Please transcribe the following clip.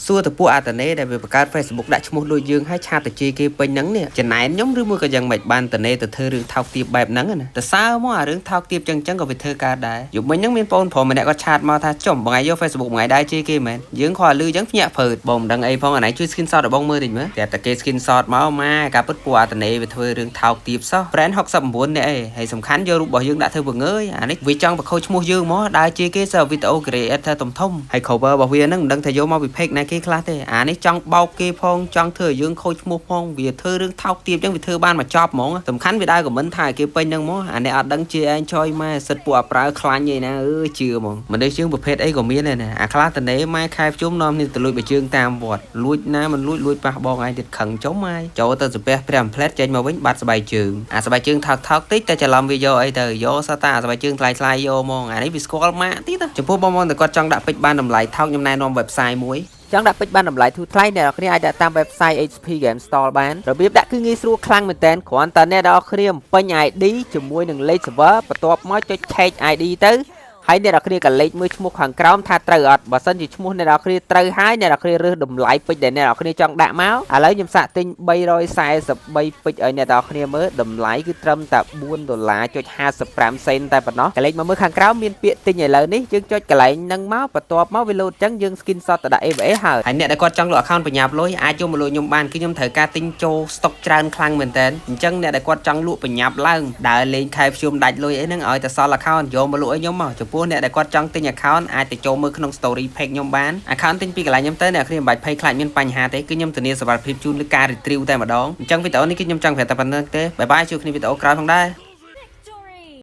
សួរទៅពួកអាតនេដែលវាបង្កើត Facebook ដាក់ឈ្មោះដូចយើងហើយឆាតទៅជាគេពេញហ្នឹងនេះចំណែនខ្ញុំឬមួយក៏យ៉ាងមិនបានតនេទៅធ្វើរឿងថោកទាបបែបហ្នឹងណាតសើមកអារឿងថោកទាបចឹងក៏វាធ្វើកើតដែរយប់មិញហ្នឹងមានបងប្រុសម្នាក់គាត់ឆាតមកថាចំបងឯងយក Facebook បងឯងដែរជាគេមែនយើងខលលឺចឹងភ្ញាក់ភើតបងមិនដឹងអីផងអានេះជួយ screenshot ឲ្យបងមើលតិចមើលតែគេ screenshot មកម៉ាការពិតពួកអាតនេវាធ្វើរឿងថោកទាបសោះ friend 69នាក់អីហើយសំខាន់យករូបរបស់យើងដាក់ធ្វើបង្ងើយអានេះវាចង់បខូចឈ្មោះយើងមកដើរជាគេសើវីដេអូ creator ធំហើយ cover របស់វាហ្នឹងមិនដឹងថាយកមកពី page ណាគេខ្លះទេអានេះចង់បោកគេផងចង់ធ្វើឲ្យយើងខូចឈ្មោះផងវាធ្វើរឿងថោកទាបចឹងវាធ្វើបានមកចប់ហ្មងសំខាន់វាដើរ comment ថាគេពេញហ្នឹងមកអានេះអត់ដឹងជាឯងចយម៉ែសិតពួកអាប្រើខ្លាញ់ឯណាជឿហ្មងមិនដឹងជើងប្រភេទអីក៏មានដែរណាអាខ្លះតនេម៉ែខែជុំនាំនេះទៅលួចបើជើងតាមវត្តលួចណាមិនលួចប៉ះបងឯងទៀតខឹងចុំម៉ែចូលទៅសាពះព្រះអំផ្លែតចេញមកវិញបាត់ស្បែកជើងអាស្បែកជើងថោកតិចតែច្រឡំវាយកអីទៅយកសតាស្បែកជើងថ្លៃយកហ្មងអានេះវាស្គាល់ម៉ាក់ទៀតចំពោះបងតែគាត់ចង់ដាក់ពេជ្របានតម្លៃថោកខ្ញុំណែនាំ website មួយចង់ដាក់ពេជ្របានតម្លៃធូរថ្លៃអ្នកនរគ្នាអាចដាក់តាម website HP Game Store បានរបៀបដាក់គឺងាយស្រួលខ្លាំងមែនតើគ្រាន់តែអ្នកនរគ្នាបំពេញ ID ជាមួយនឹងលេខ server បន្ទាប់មកចុច check ID ទៅហើយអ្នកនរគ្នាក៏លេខមើលឈ្មោះខាងក្រោមថាត្រូវអត់បើសិនជាឈ្មោះអ្នកនរគ្នាត្រូវហើយអ្នកនរគ្នារើសតម្លៃពេជ្រដែលអ្នកនរគ្នាចង់ដាក់មកឥឡូវខ្ញុំសាក់ទិញ343ពេជ្រឲ្យអ្នកនរគ្នាមើលតម្លៃគឺត្រឹមតែ$4.55សេនតែប៉ុណ្ណោះកលេចមកមើលខាងក្រោមមានពាក្យទិញឥឡូវនេះយើងចុចកន្លែងហ្នឹងមកបន្ទាប់មកវាលោតអញ្ចឹងយើង screenshot ទៅដាក់ AVA ហើយអ្នកដែលគាត់ចង់លក់ account បញ្ញាប់លុយអាចយកមកលក់ខ្ញុំបានគឺខ្ញុំត្រូវការទិញចូល stock ច្រើនខ្លាំងមែនតើអញ្ចឹងអ្នកដែលគាត់ចង់លក់បញ្ញាប់ឡើងដើរលេងខែភ្ជុំដាច់លុយអីហ្នឹងឲ្យតែសល់ account យកមកលក់ឲ្យខ្ញុំមកចំពោះអ្នកដែលគាត់ចង់ទិញ account អាចទៅចូលមើលក្នុង story page ខ្ញុំបាន account ទិញពីកន្លែងខ្ញុំទៅអ្នកគ្នាមិនបាច់ភ័យខ្លាចមានបញ្ហាទេគឺខ្ញុំធានាសុវត្ថិភាពជូនឬការ retrieve តែម្ដងអញ្ចឹងវីដេអូនេះគឺខ្ញុំចង់ប្រាប់តែប៉ុណ្្នឹងទេបាយបាយជួបគ្នាវីដេអូក្រោយផងដែរ